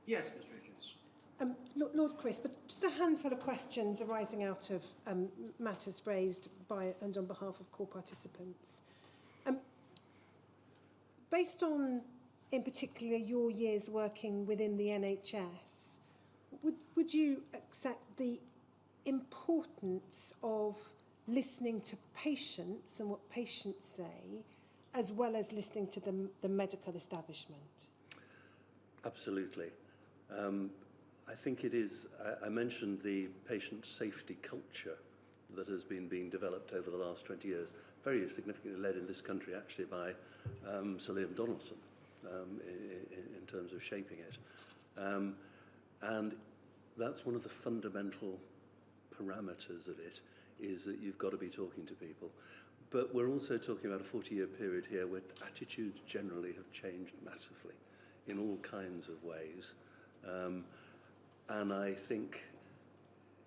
Yes, Ms Richards. Lord Chris, but just a handful of questions arising out of matters raised by and on behalf of core participants. Based on, in particular, your years working within the NHS, would you accept the importance of listening to patients and what patients say, as well as listening to the medical establishment? Absolutely. I think it is, I mentioned the patient safety culture that has been being developed over the last 20 years, very significantly led in this country actually by Sir Liam Donaldson in terms of shaping it. And that's one of the fundamental parameters of it, is that you've got to be talking to people. But we're also talking about a 40-year period here where attitudes generally have changed massively in all kinds of ways. And I think,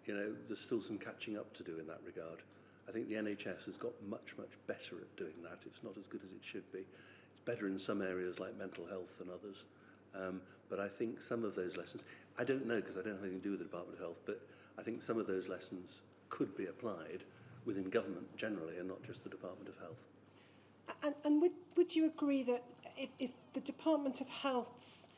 you know, there's still some catching up to do in that regard. I think the NHS has got much, much better at doing that. It's not as good as it should be. It's better in some areas like mental health than others. But I think some of those lessons, I don't know because I don't have anything to do with the Department of Health, but I think some of those lessons could be applied within government generally and not just the Department of Health. And would you agree that if the Department of Health's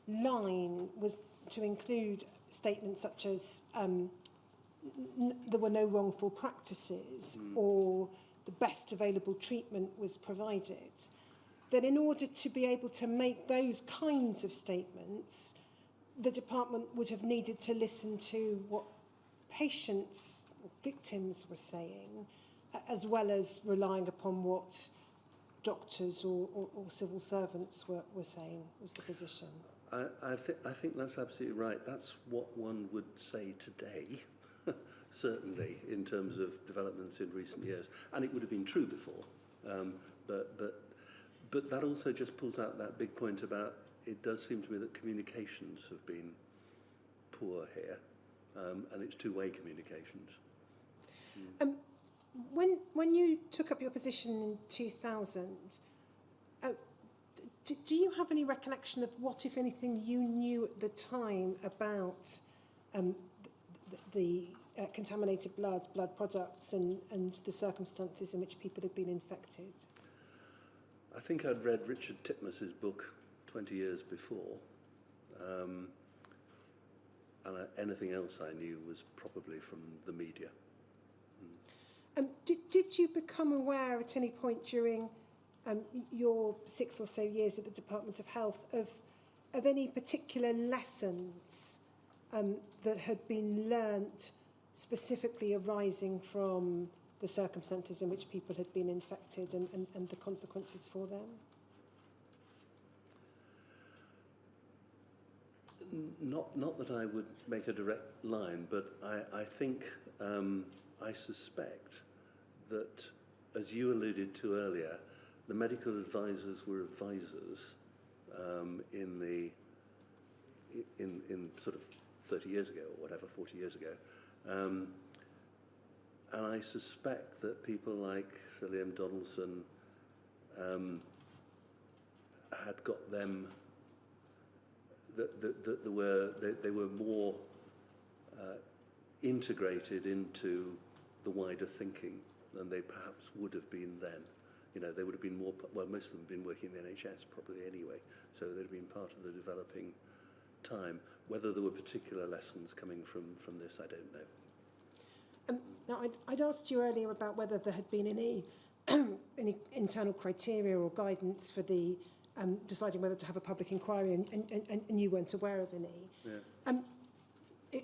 line was to include statements such as there were no wrongful practices or the best available treatment was provided, that in order to be able to make those kinds of statements, the department would have needed to listen to what patients or victims were saying, as well as relying upon what doctors or civil servants were saying, was the position? I think that's absolutely right. That's what one would say today, certainly, in terms of developments in recent years. And it would have been true before. But that also just pulls out that big point about, it does seem to me that communications have been poor here, and it's two-way communications. When you took up your position in 2000, do you have any recollection of what, if anything, you knew at the time about the contaminated blood products and the circumstances in which people had been infected? I think I'd read Richard Titmus's book 20 years before, and anything else I knew was probably from the media. Did you become aware at any point during your 6 or so years at the Department of Health of any particular lessons that had been learnt specifically arising from the circumstances in which people had been infected and the consequences for them? Not that I would make a direct line, but I think, I suspect that, as you alluded to earlier, the medical advisors were advisors in sort of 30 years ago or whatever, 40 years ago. And I suspect that people like Sir Liam Donaldson had got them, that they were more integrated into the wider thinking than they perhaps would have been then. You know, they would have been more, well, most of them have been working in the NHS probably anyway, so they'd have been part of the developing time. Whether there were particular lessons coming from this, I don't know. Now, I'd asked you earlier about whether there had been any internal criteria or guidance for the deciding whether to have a public inquiry, and you weren't aware of any. Yeah.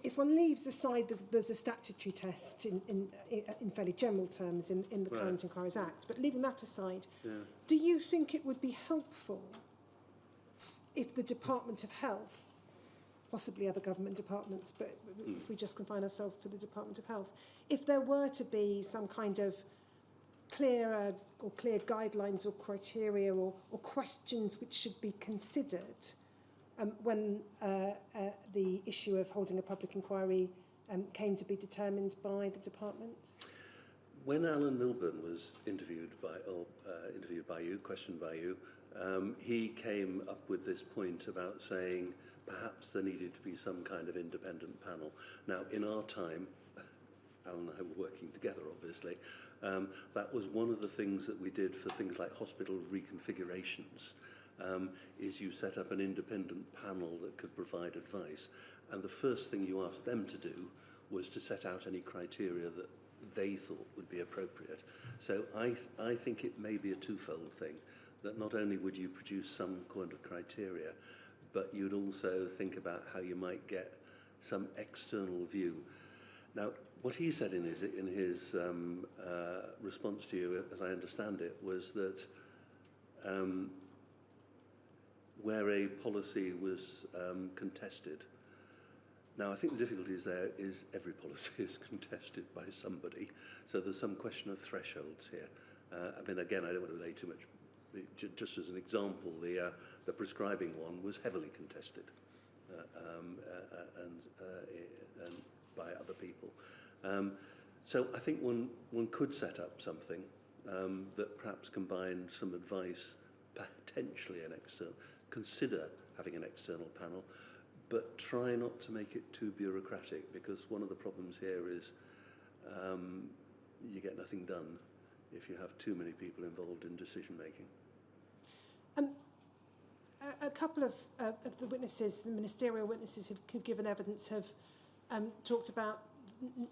If one leaves aside, there's a statutory test in fairly general terms in the Current Inquiries Act, but leaving that aside, do you think it would be helpful if the Department of Health, possibly other government departments, but if we just confine ourselves to the Department of Health, if there were to be some kind of clear guidelines or criteria or questions which should be considered when the issue of holding a public inquiry came to be determined by the department? When Alan Milburn was interviewed by you, questioned by you, he came up with this point about saying perhaps there needed to be some kind of independent panel. Now, in our time, Alan and I were working together, obviously, that was one of the things that we did for things like hospital reconfigurations, is you set up an independent panel that could provide advice. And the first thing you asked them to do was to set out any criteria that they thought would be appropriate. So I think it may be a twofold thing, that not only would you produce some kind of criteria, but you'd also think about how you might get some external view. Now, what he said in his response to you, as I understand it, was that where a policy was contested. Now, I think the difficulty is there is every policy is contested by somebody, so there's some question of thresholds here. I mean, again, I don't want to lay too much. Just as an example, the prescribing one was heavily contested and by other people. So I think one could set up something that perhaps combined some advice, potentially consider having an external panel, but try not to make it too bureaucratic, because one of the problems here is you get nothing done if you have too many people involved in decision making. A couple of the witnesses, the ministerial witnesses who've given evidence, have talked about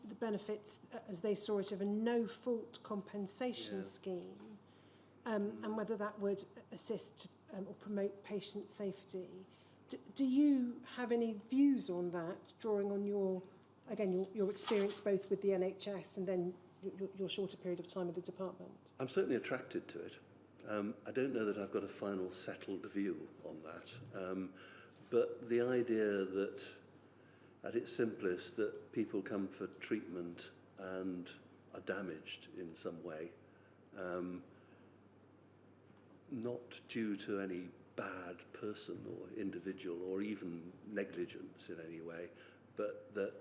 the benefits, as they saw it, of a no-fault compensation scheme, and whether that would assist or promote patient safety. Do you have any views on that, drawing on your experience both with the NHS and then your shorter period of time with the department? I'm certainly attracted to it. I don't know that I've got a final settled view on that, but the idea that, at its simplest, that people come for treatment and are damaged in some way, not due to any bad person or individual or even negligence in any way, but that,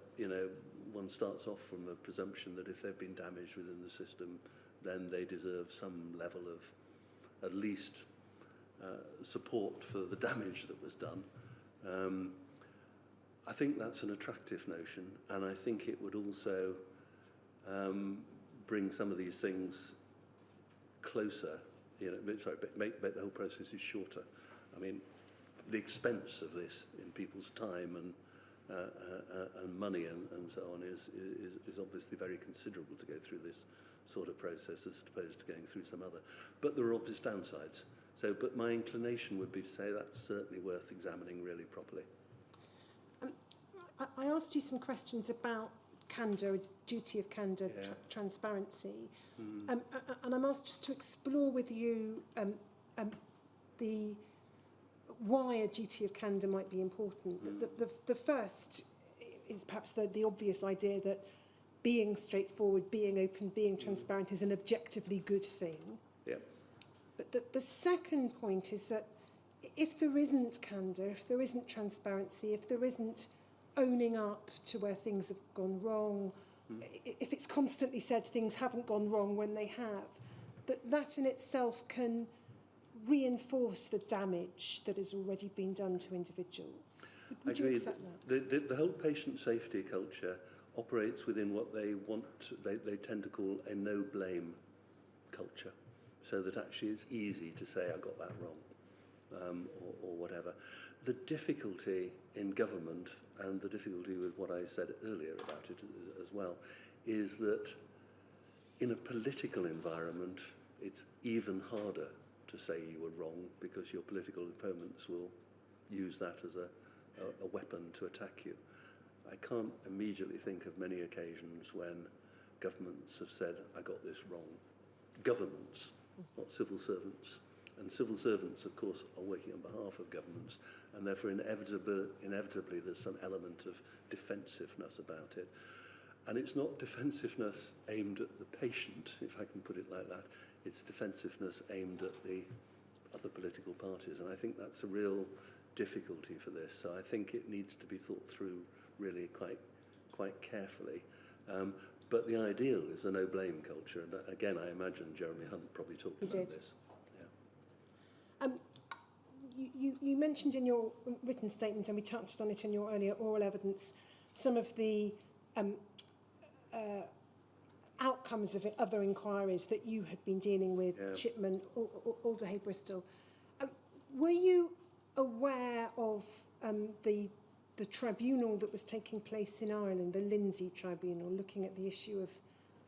one starts off from a presumption that if they've been damaged within the system, then they deserve some level of at least support for the damage that was done. I think that's an attractive notion, and I think it would also bring some of these things closer, make the whole process shorter. I mean, the expense of this in people's time and money and so on is obviously very considerable to go through this sort of process as opposed to going through some other. But there are obvious downsides. But my inclination would be to say that's certainly worth examining really properly. I asked you some questions about candour, duty of candour, transparency, and I'm asked just to explore with you why a duty of candour might be important. The first is perhaps the obvious idea that being straightforward, being open, being transparent is an objectively good thing. Yeah. But the second point is that if there isn't candour, if there isn't transparency, if there isn't owning up to where things have gone wrong, if it's constantly said things haven't gone wrong when they have, that in itself can reinforce the damage that has already been done to individuals. Would you accept that? The whole patient safety culture operates within what they they tend to call a no-blame culture, so that actually it's easy to say, I got that wrong, or whatever. The difficulty in government, and the difficulty with what I said earlier about it as well, is that in a political environment, it's even harder to say you were wrong, because your political opponents will use that as a weapon to attack you. I can't immediately think of many occasions when governments have said, I got this wrong. Governments, not civil servants. And civil servants, of course, are working on behalf of governments, and therefore inevitably there's some element of defensiveness about it. And it's not defensiveness aimed at the patient, if I can put it like that. It's defensiveness aimed at the other political parties, and I think that's a real difficulty for this. So I think it needs to be thought through really quite carefully. But the ideal is a no-blame culture, and again, I imagine Jeremy Hunt probably talked about this. you mentioned in your written statement, and we touched on it in your earlier oral evidence, some of the outcomes of other inquiries that you had been dealing with, Chipman, Alderhay, Bristol. Were you aware of the tribunal that was taking place in Ireland, the Lindsay Tribunal, looking at the issue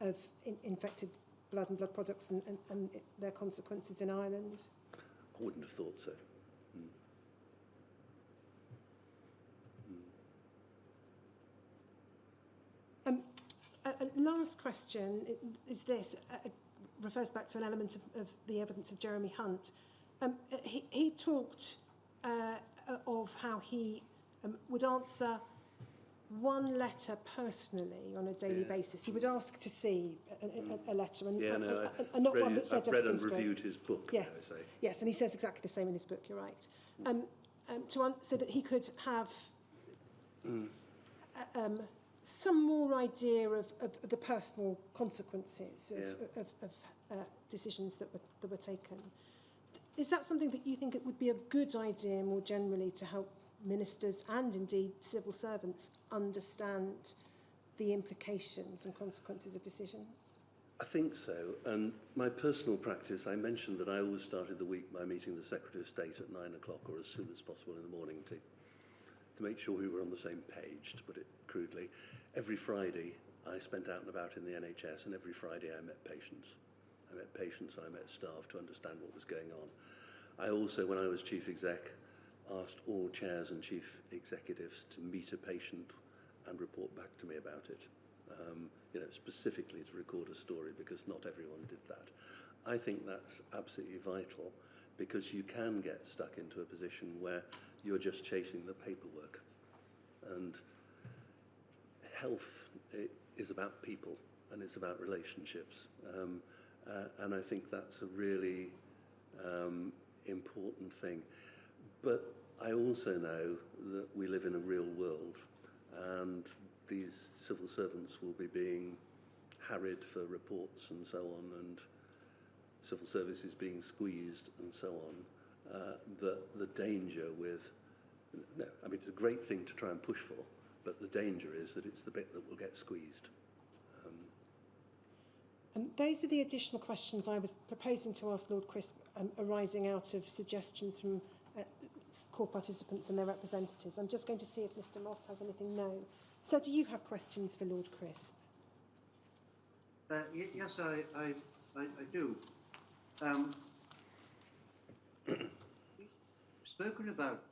of infected blood and blood products and their consequences in Ireland? I wouldn't have thought so. Last question is this, refers back to an element of the evidence of Jeremy Hunt. He talked of how he would answer one letter personally on a daily basis. He would ask to see a letter, and, and not one that said I've read and everything's reviewed great. his book. Yes, I say. yes, and he says exactly the same in his book. You're right. So that he could have some more idea of the personal consequences of decisions that were taken. Is that something that you think it would be a good idea more generally to help ministers and indeed civil servants understand the implications and consequences of decisions? I think so. And my personal practice, I mentioned that I always started the week by meeting the Secretary of State at 9 o'clock or as soon as possible in the morning to make sure we were on the same page, to put it crudely. Every Friday I spent out and about in the NHS, and every Friday I met patients. I met staff to understand what was going on. I also, when I was Chief Exec, asked all chairs and chief executives to meet a patient and report back to me about it, specifically to record a story, because not everyone did that. I think that's absolutely vital, because you can get stuck into a position where you're just chasing the paperwork. And health is about people, and it's about relationships. And I think that's a really important thing. But I also know that we live in a real world, and these civil servants will be being harried for reports and so on, and civil services being squeezed and so on. The danger with, it's a great thing to try and push for, but the danger is that it's the bit that will get squeezed. And those are the additional questions I was proposing to ask Lord Crisp, arising out of suggestions from core participants and their representatives. I'm just going to see if Mr. Moss has anything. No. So do you have questions for Lord Crisp? Yes, I do. We've spoken about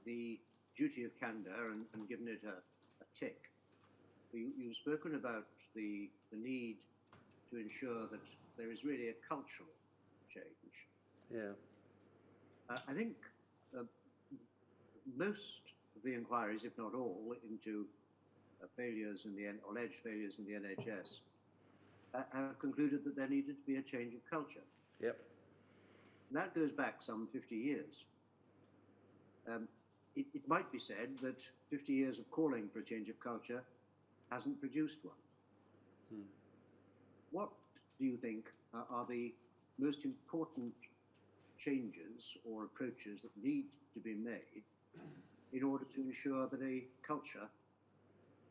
the duty of candour and given it a tick. You've spoken about the need to ensure that there is really a cultural change. Yeah. I think most of the inquiries, if not all, into failures in the alleged failures in the NHS have concluded that there needed to be a change of culture. Yep. And that goes back some 50 years. It might be said that 50 years of calling for a change of culture hasn't produced one. What do you think are the most important changes or approaches that need to be made in order to ensure that a culture,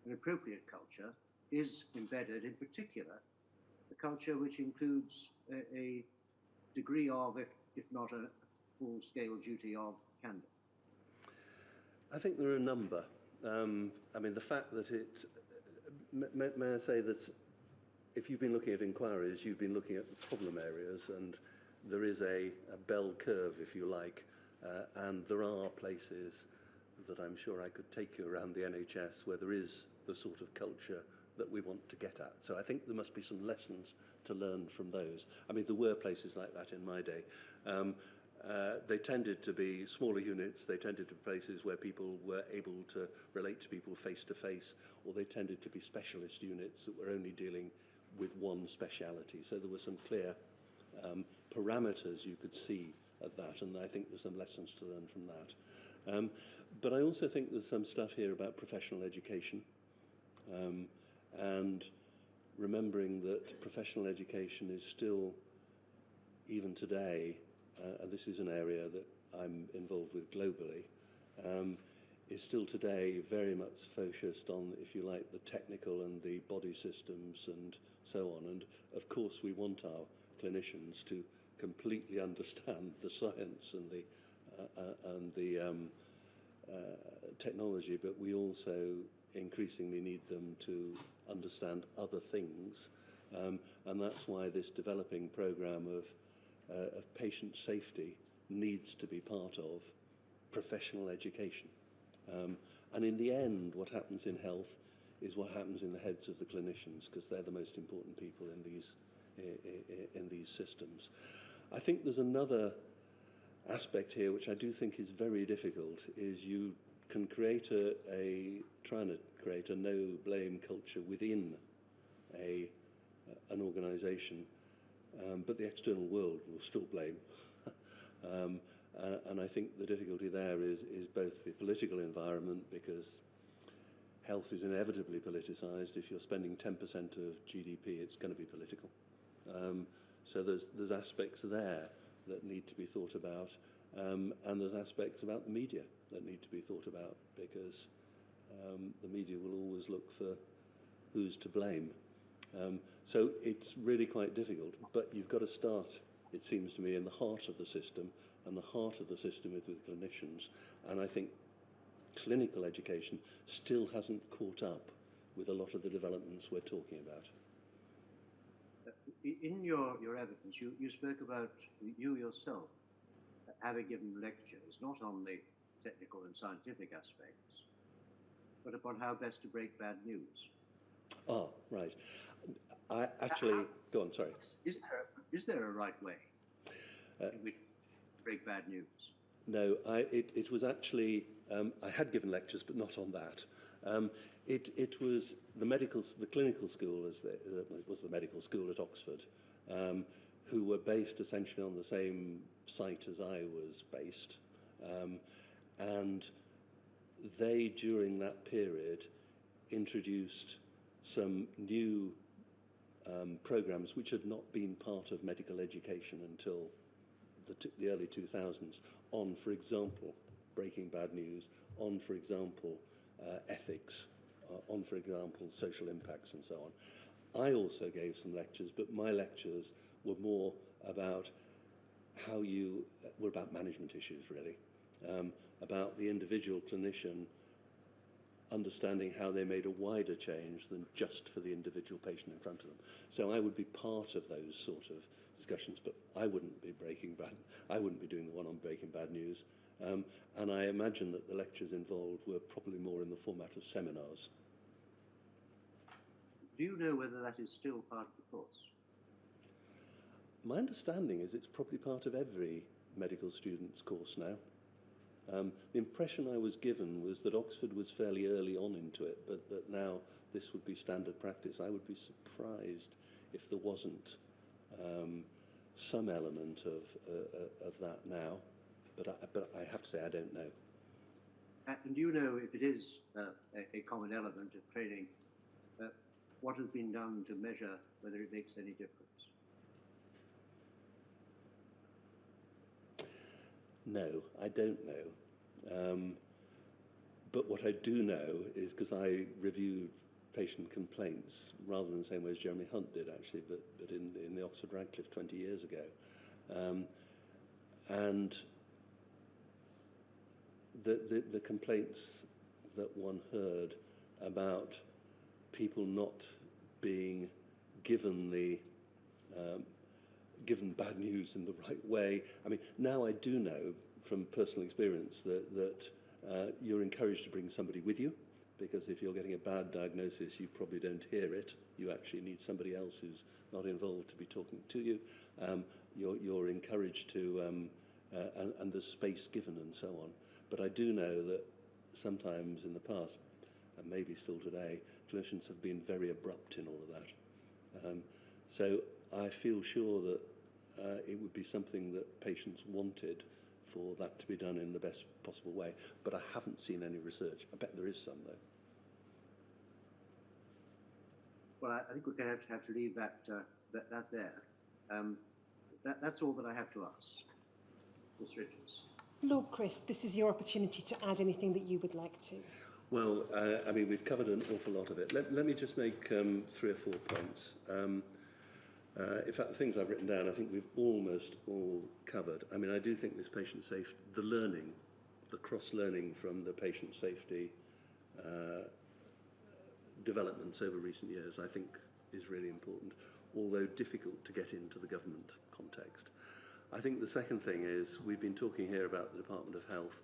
an appropriate culture, is embedded, in particular, a culture which includes a degree of, if not a full-scale duty of candour? I think there are a number. The fact that may I say that if you've been looking at inquiries, you've been looking at problem areas, and there is a bell curve, if you like, and there are places that I'm sure I could take you around the NHS where there is the sort of culture that we want to get at. So I think there must be some lessons to learn from those. There were places like that in my day. They tended to be smaller units, they tended to be places where people were able to relate to people face to face, or they tended to be specialist units that were only dealing with one speciality. So there were some clear parameters you could see at that, and I think there's some lessons to learn from that. But I also think there's some stuff here about professional education, and remembering that professional education is still, even today, and this is an area that I'm involved with globally, is still today very much focused on, if you like, the technical and the body systems and so on. And of course, we want our clinicians to completely understand the science and the technology, but we also increasingly need them to understand other things. And that's why this developing program of patient safety needs to be part of professional education. And in the end, what happens in health is what happens in the heads of the clinicians, because they're the most important people in these systems. I think there's another aspect here which I do think is very difficult, is you can trying to create a no-blame culture within an organisation, but the external world will still blame. And I think the difficulty there is both the political environment, because health is inevitably politicised. If you're spending 10% of GDP, it's going to be political. So there's aspects there that need to be thought about, and there's aspects about the media that need to be thought about, because the media will always look for who's to blame. So it's really quite difficult, but you've got to start, it seems to me, in the heart of the system, and the heart of the system is with clinicians. And I think clinical education still hasn't caught up with a lot of the developments we're talking about. In your evidence, you spoke about you yourself having given lectures, not on the technical and scientific aspects, but upon how best to break bad news. Ah, right. I actually, go on, sorry. Is there a right way in which to break bad news? No, it was actually, I had given lectures, but not on that. It was the clinical school, it was the medical school at Oxford, who were based essentially on the same site as I was based. And they, during that period, introduced some new programs which had not been part of medical education until the early 2000s, on, for example, breaking bad news, on, for example, ethics, on, for example, social impacts and so on. I also gave some lectures, but my lectures were more about were about management issues, really, about the individual clinician understanding how they made a wider change than just for the individual patient in front of them. So I would be part of those sort of discussions, but I wouldn't be doing the one on breaking bad news. And I imagine that the lectures involved were probably more in the format of seminars. Do you know whether that is still part of the course? My understanding is it's probably part of every medical student's course now. The impression I was given was that Oxford was fairly early on into it, but that now this would be standard practice. I would be surprised if there wasn't some element of that now, but I have to say I don't know. And do you know if it is a common element of training, what has been done to measure whether it makes any difference? No, I don't know. But what I do know is, because I reviewed patient complaints, rather than the same way as Jeremy Hunt did, actually, but in the Oxford Radcliffe 20 years ago. And the complaints that one heard about people not being given given bad news in the right way. I mean, now I do know from personal experience that you're encouraged to bring somebody with you, because if you're getting a bad diagnosis, you probably don't hear it. You actually need somebody else who's not involved to be talking to you. You're encouraged to, and there's space given and so on. But I do know that sometimes in the past, and maybe still today, clinicians have been very abrupt in all of that. So I feel sure that it would be something that patients wanted for that to be done in the best possible way. But I haven't seen any research. I bet there is some, though. Well, I think we're going to have to leave that there. That's all that I have to ask. Ms Richards. Lord Chris, this is your opportunity to add anything that you would like to. Well, I mean, we've covered an awful lot of it. Let me just make 3 or 4 points. In fact, the things I've written down, I think we've almost all covered. I mean, I do think this patient safety, the learning, the cross-learning from the patient safety developments over recent years, I think is really important, although difficult to get into the government context. I think the second thing is we've been talking here about the Department of Health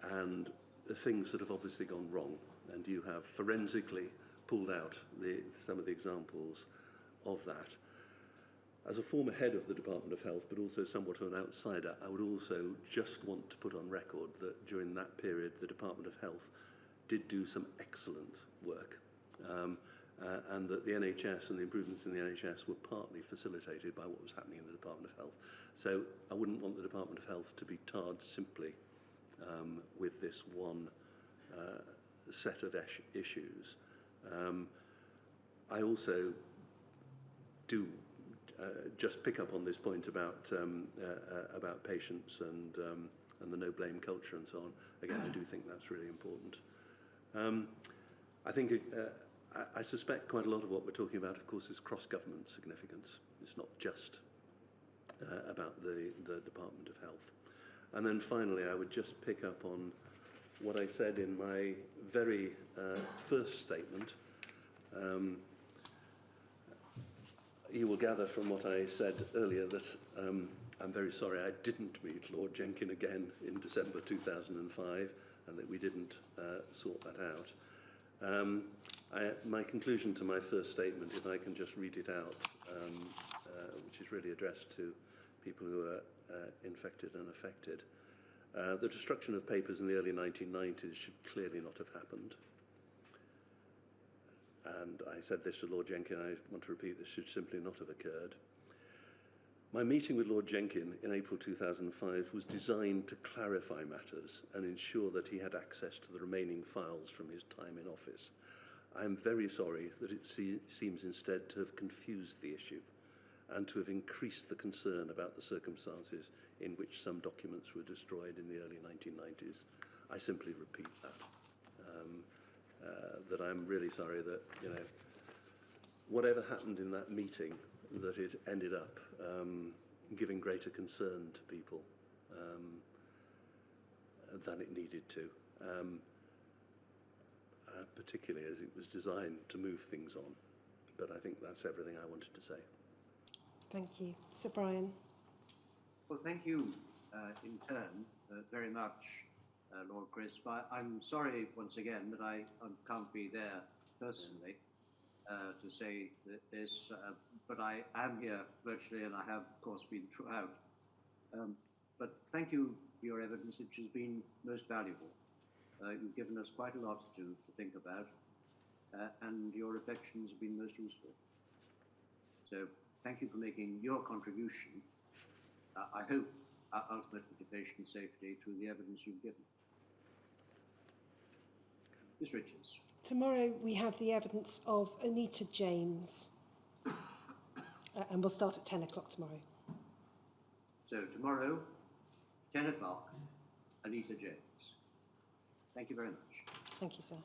and the things that have obviously gone wrong, and you have forensically pulled out some of the examples of that. As a former head of the Department of Health, but also somewhat of an outsider, I would also just want to put on record that during that period, the Department of Health did do some excellent work, and that the NHS and the improvements in the NHS were partly facilitated by what was happening in the Department of Health. So I wouldn't want the Department of Health to be tarred simply with this one set of issues. I also do just pick up on this point about patients and the no blame culture and so on. Again, I do think that's really important. I think I suspect quite a lot of what we're talking about, of course, is cross-government significance. It's not just about the Department of Health. And then finally, I would just pick up on what I said in my very first statement. You will gather from what I said earlier that I'm very sorry I didn't meet Lord Jenkin again in December 2005 and that we didn't sort that out. My conclusion to my first statement, if I can just read it out, which is really addressed to people who are infected and affected. The destruction of papers in the early 1990s should clearly not have happened. And I said this to Lord Jenkin, I want to repeat, this should simply not have occurred. My meeting with Lord Jenkin in April 2005 was designed to clarify matters and ensure that he had access to the remaining files from his time in office. I am very sorry that it seems instead to have confused the issue and to have increased the concern about the circumstances in which some documents were destroyed in the early 1990s. I simply repeat that. That I'm really sorry that, you know, whatever happened in that meeting, that it ended up giving greater concern to people than it needed to, particularly as it was designed to move things on. But I think that's everything I wanted to say. Thank you. Sir Brian. Well, thank you in turn very much, Lord Chris. I'm sorry once again that I can't be there personally to say this, but I am here virtually and I have, of course, been throughout. But thank you for your evidence, which has been most valuable. You've given us quite a lot to think about, and your reflections have been most useful. So thank you for making your contribution, I hope, ultimately to patient safety through the evidence you've given. Ms Richards. Tomorrow we have the evidence of Anita James, and we'll start at 10 o'clock tomorrow. So tomorrow, 10 o'clock, Anita James. Thank you very much. Thank you, sir.